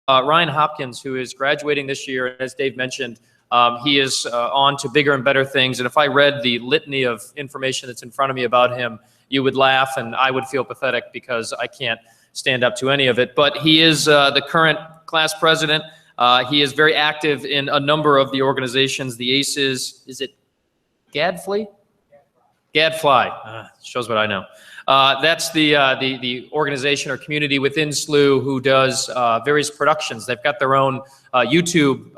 Ryan Hopkins, who is graduating this year. And as Dave mentioned, he is on to bigger and better things. And if I read the litany of information that's in front of me about him, you would laugh and I would feel pathetic because I can't stand up to any of it. But he is the current class president. He is very active in a number of the organizations. The ACES, is it Gadfly? Gadfly. Shows what I know. That's the organization or community within SLUH who does various productions. They've got their own YouTube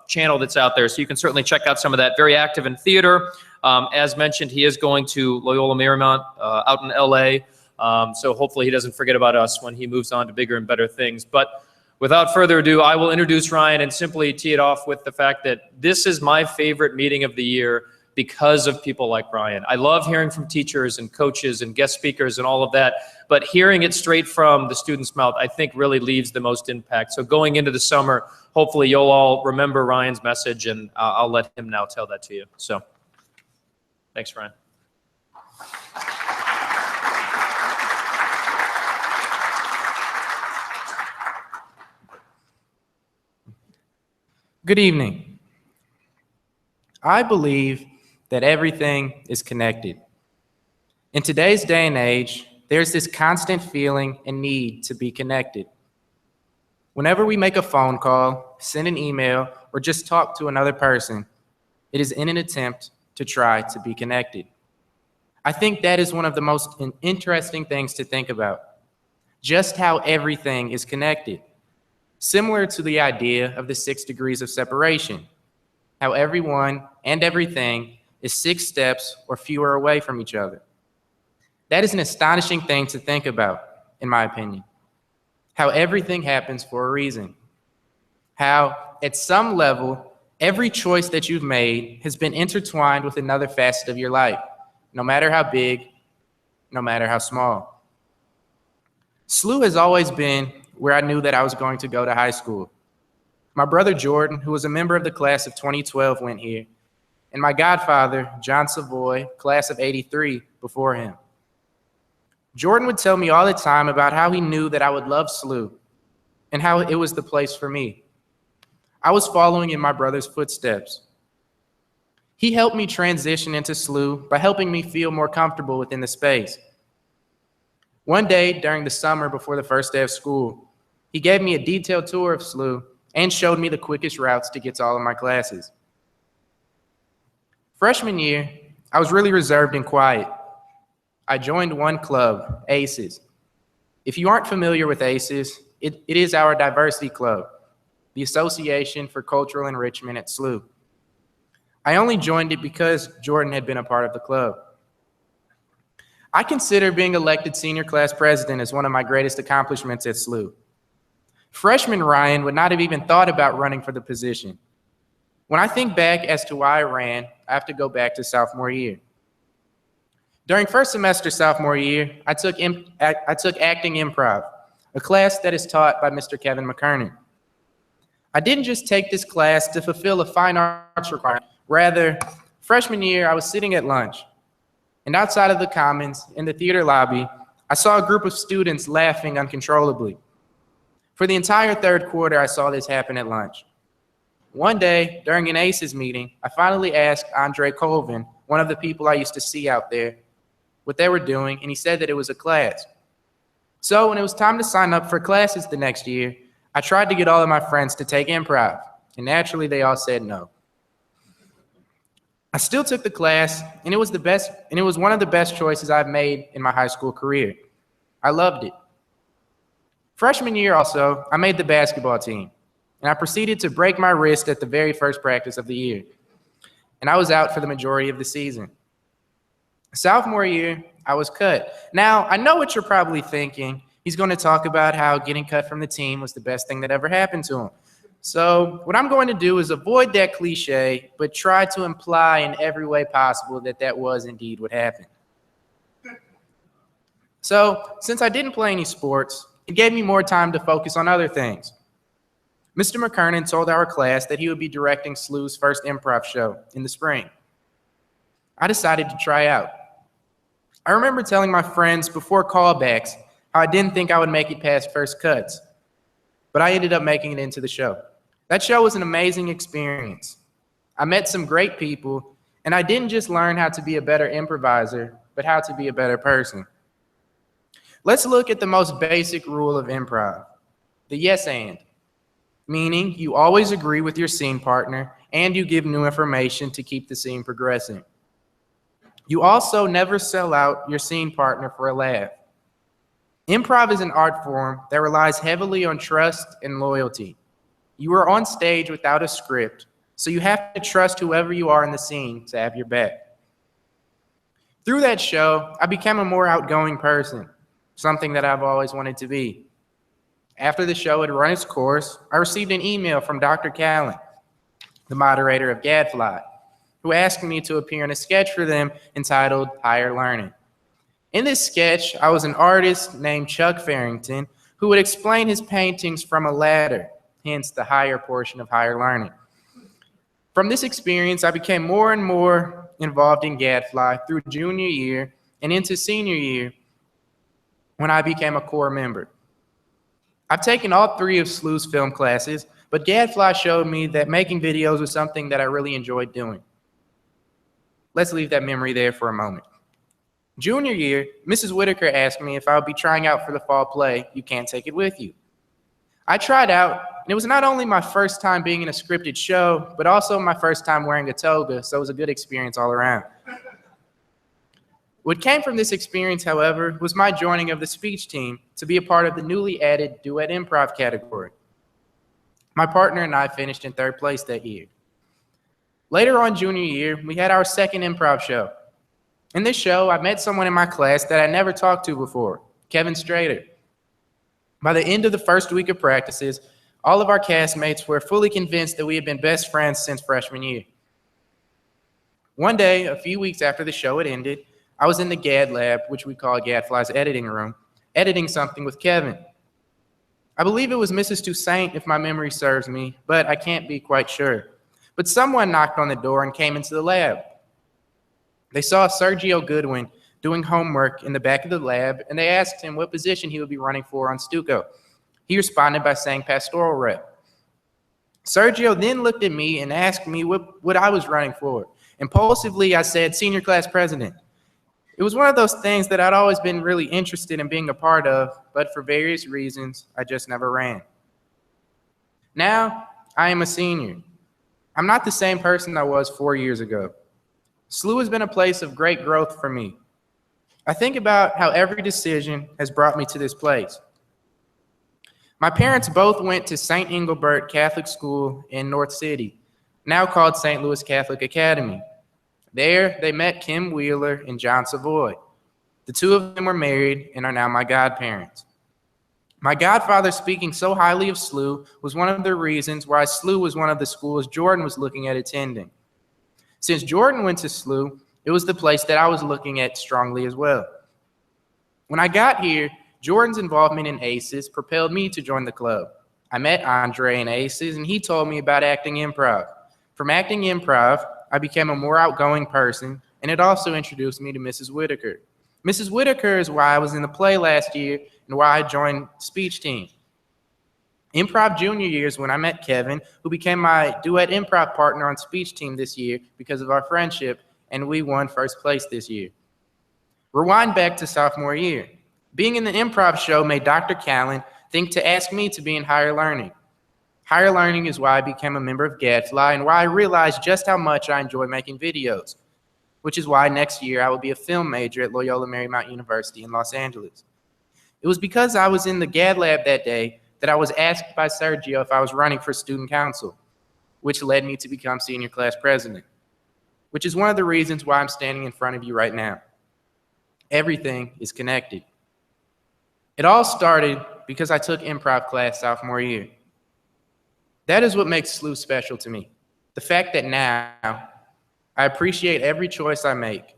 channel that's out there, so you can certainly check out some of that. Very active in theater. As mentioned, he is going to Loyola Marymount out in LA, so hopefully he doesn't forget about us when he moves on to bigger and better things. But without further ado, I will introduce Ryan and simply tee it off with the fact that this is my favorite meeting of the year because of people like Ryan. I love hearing from teachers and coaches and guest speakers and all of that, but hearing it straight from the student's mouth, I think really leaves the most impact. So going into the summer, hopefully you'll all remember Ryan's message, and I'll let him now tell that to you. So thanks, Ryan. Good evening. I believe that everything is connected. In today's day and age, there's this constant feeling and need to be connected. Whenever we make a phone call, send an email, or just talk to another person, it is in an attempt to try to be connected. I think that is one of the most interesting things to think about, just how everything is connected. Similar to the idea of the 6 degrees of separation, how everyone and everything is 6 steps or fewer away from each other. That is an astonishing thing to think about, in my opinion. How everything happens for a reason. How, at some level, every choice that you've made has been intertwined with another facet of your life, no matter how big, no matter how small. SLUH has always been where I knew that I was going to go to high school. My brother Jordan, who was a member of the class of 2012, went here, and my godfather, John Savoy, class of 83, before him. Jordan would tell me all the time about how he knew that I would love SLUH and how it was the place for me. I was following in my brother's footsteps. He helped me transition into SLUH by helping me feel more comfortable within the space. One day during the summer before the first day of school, he gave me a detailed tour of SLUH and showed me the quickest routes to get to all of my classes. Freshman year, I was really reserved and quiet. I joined one club, ACES. If you aren't familiar with ACES, it is our diversity club, the Association for Cultural Enrichment at SLUH. I only joined it because Jordan had been a part of the club. I consider being elected senior class president as one of my greatest accomplishments at SLUH. Freshman Ryan would not have even thought about running for the position. When I think back as to why I ran, I have to go back to sophomore year. During first semester sophomore year, I took acting improv, a class that is taught by Mr. Kevin McKernan. I didn't just take this class to fulfill a fine arts requirement. Rather, freshman year, I was sitting at lunch, and outside of the Commons, in the theater lobby, I saw a group of students laughing uncontrollably. For the entire third quarter, I saw this happen at lunch. One day, during an ACES meeting, I finally asked Andre Colvin, one of the people I used to see out there, what they were doing, and he said that it was a class. So when it was time to sign up for classes the next year, I tried to get all of my friends to take improv, and naturally they all said no. I still took the class, and it was one of the best choices I've made in my high school career. I loved it. Freshman year also, I made the basketball team, and I proceeded to break my wrist at the very first practice of the year, and I was out for the majority of the season. Sophomore year, I was cut. Now, I know what you're probably thinking. He's going to talk about how getting cut from the team was the best thing that ever happened to him. So what I'm going to do is avoid that cliche, but try to imply in every way possible that that was indeed what happened. So since I didn't play any sports, it gave me more time to focus on other things. Mr. McKernan told our class that he would be directing SLUH's first improv show in the spring. I decided to try out. I remember telling my friends before callbacks how I didn't think I would make it past first cuts. but I ended up making it into the show. That show was an amazing experience. I met some great people, and I didn't just learn how to be a better improviser, but how to be a better person. Let's look at the most basic rule of improv, the yes and, meaning you always agree with your scene partner and you give new information to keep the scene progressing. You also never sell out your scene partner for a laugh. Improv is an art form that relies heavily on trust and loyalty. You are on stage without a script, so you have to trust whoever you are in the scene to have your back. Through that show, I became a more outgoing person, something that I've always wanted to be. After the show had run its course, I received an email from Dr. Callan, the moderator of Gadfly, who asked me to appear in a sketch for them entitled Higher Learning. In this sketch, I was an artist named Chuck Farrington who would explain his paintings from a ladder, hence the higher portion of Higher Learning. From this experience, I became more and more involved in Gadfly through junior year and into senior year when I became a core member. I've taken all 3 of SLUH's film classes, but Gadfly showed me that making videos was something that I really enjoyed doing. Let's leave that memory there for a moment. Junior year, Mrs. Whitaker asked me if I would be trying out for the fall play, You Can't Take It With You. I tried out, and it was not only my first time being in a scripted show, but also my first time wearing a toga, so it was a good experience all around. What came from this experience, however, was my joining of the speech team to be a part of the newly added duet improv category. My partner and I finished in 3rd place that year. Later on junior year, we had our second improv show. In this show, I met someone in my class that I never talked to before, Kevin Strader. By the end of the first week of practices, all of our castmates were fully convinced that we had been best friends since freshman year. One day, a few weeks after the show had ended, I was in the GAD lab, which we call Gadfly's editing room, editing something with Kevin. I believe it was Mrs. Toussaint, if my memory serves me, but I can't be quite sure. But someone knocked on the door and came into the lab. They saw Sergio Goodwin doing homework in the back of the lab, and they asked him what position he would be running for on Stuco. He responded by saying pastoral rep. Sergio then looked at me and asked me what I was running for. Impulsively, I said senior class president. It was one of those things that I'd always been really interested in being a part of, but for various reasons, I just never ran. Now, I am a senior. I'm not the same person I was 4 years ago. SLUH has been a place of great growth for me. I think about how every decision has brought me to this place. My parents both went to St. Engelbert Catholic School in North City, now called St. Louis Catholic Academy. There, they met Kim Wheeler and John Savoy. The 2 of them were married and are now my godparents. My godfather speaking so highly of SLUH was one of the reasons why SLUH was one of the schools Jordan was looking at attending. Since Jordan went to SLUH, it was the place that I was looking at strongly as well. When I got here, Jordan's involvement in ACES propelled me to join the club. I met Andre in ACES, and he told me about acting improv. From acting improv, I became a more outgoing person, and it also introduced me to Mrs. Whitaker. Mrs. Whitaker is why I was in the play last year and why I joined speech team. Improv junior years when I met Kevin, who became my duet improv partner on speech team this year because of our friendship, and we won 1st place this year. Rewind back to sophomore year. Being in the improv show made Dr. Callan think to ask me to be in Higher Learning. Higher Learning is why I became a member of Gadfly and why I realized just how much I enjoy making videos, which is why next year I will be a film major at Loyola Marymount University in Los Angeles. It was because I was in the GAD lab that day that I was asked by Sergio if I was running for student council, which led me to become senior class president, which is one of the reasons why I'm standing in front of you right now. Everything is connected. It all started because I took improv class sophomore year. That is what makes SLUH special to me. The fact that now I appreciate every choice I make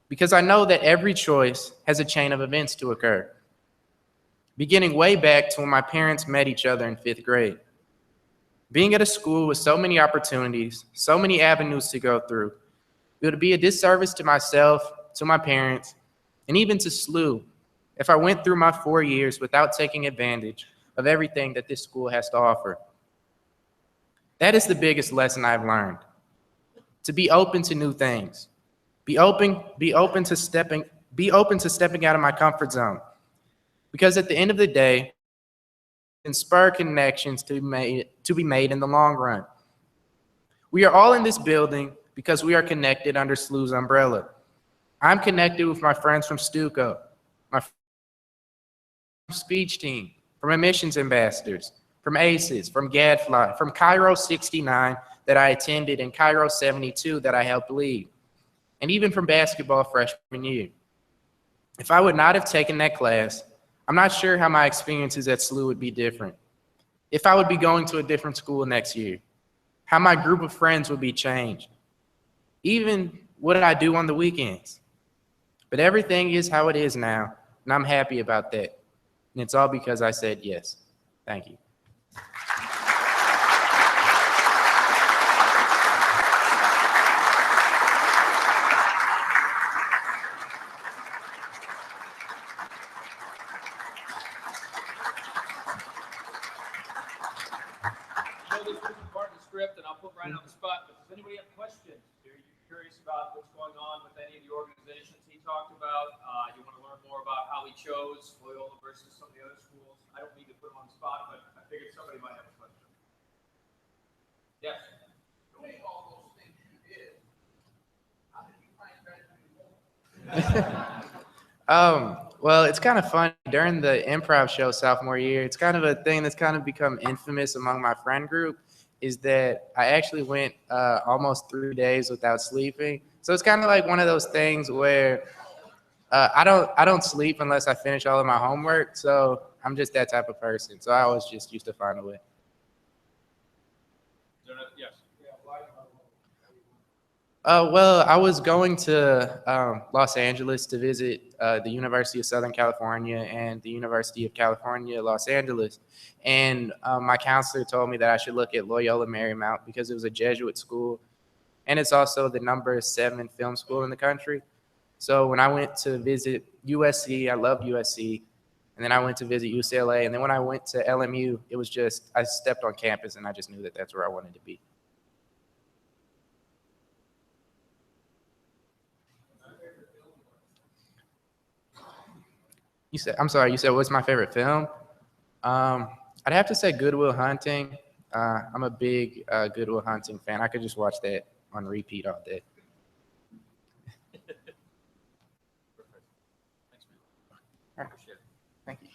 because I know that every choice has a chain of events to occur. Beginning way back to when my parents met each other in 5th grade. Being at a school with so many opportunities, so many avenues to go through, it would be a disservice to myself, to my parents, and even to SLUH if I went through my 4 years without taking advantage of everything that this school has to offer. That is the biggest lesson I've learned. To be open to new things. Be open to stepping out of my comfort zone. Because at the end of the day, it can spur connections to be made in the long run. We are all in this building because we are connected under SLUH's umbrella. I'm connected with my friends from Stuco, my speech team, from admissions ambassadors, from ACES, from Gadfly, from Cairo 69 that I attended and Cairo 72 that I helped lead, and even from basketball freshman year. If I would not have taken that class, I'm not sure how my experiences at SLUH would be different. If I would be going to a different school next year, how my group of friends would be changed, even what I do on the weekends. But everything is how it is now, and I'm happy about that. And it's all because I said yes. Thank you. And I'll put right on the spot, but does anybody have questions? Are you curious about what's going on with any of the organizations he talked about? You want to learn more about how he chose Loyola versus some of the other schools? I don't mean to put him on the spot, but I figured somebody might have a question. Yes? Doing all those things you did, how did you find graduating more? Well, it's kind of funny. During the improv show sophomore year, it's kind of a thing that's kind of become infamous among my friend group, is that I actually went almost 3 days without sleeping. So it's kind of like one of those things where I don't sleep unless I finish all of my homework. So I'm just that type of person. So I always just used to find a way. Yes. Well, I was going to Los Angeles to visit the University of Southern California and the University of California, Los Angeles. And my counselor told me that I should look at Loyola Marymount because it was a Jesuit school. And it's also the #7 film school in the country. So when I went to visit USC, I loved USC. And then I went to visit UCLA. And then when I went to LMU, it was just, I stepped on campus and I just knew that that's where I wanted to be. I'm sorry, you said what's my favorite film? I'd have to say Good Will Hunting. I'm a big Good Will Hunting fan. I could just watch that on repeat all day. Perfect. Thanks, man. All right. Thank you.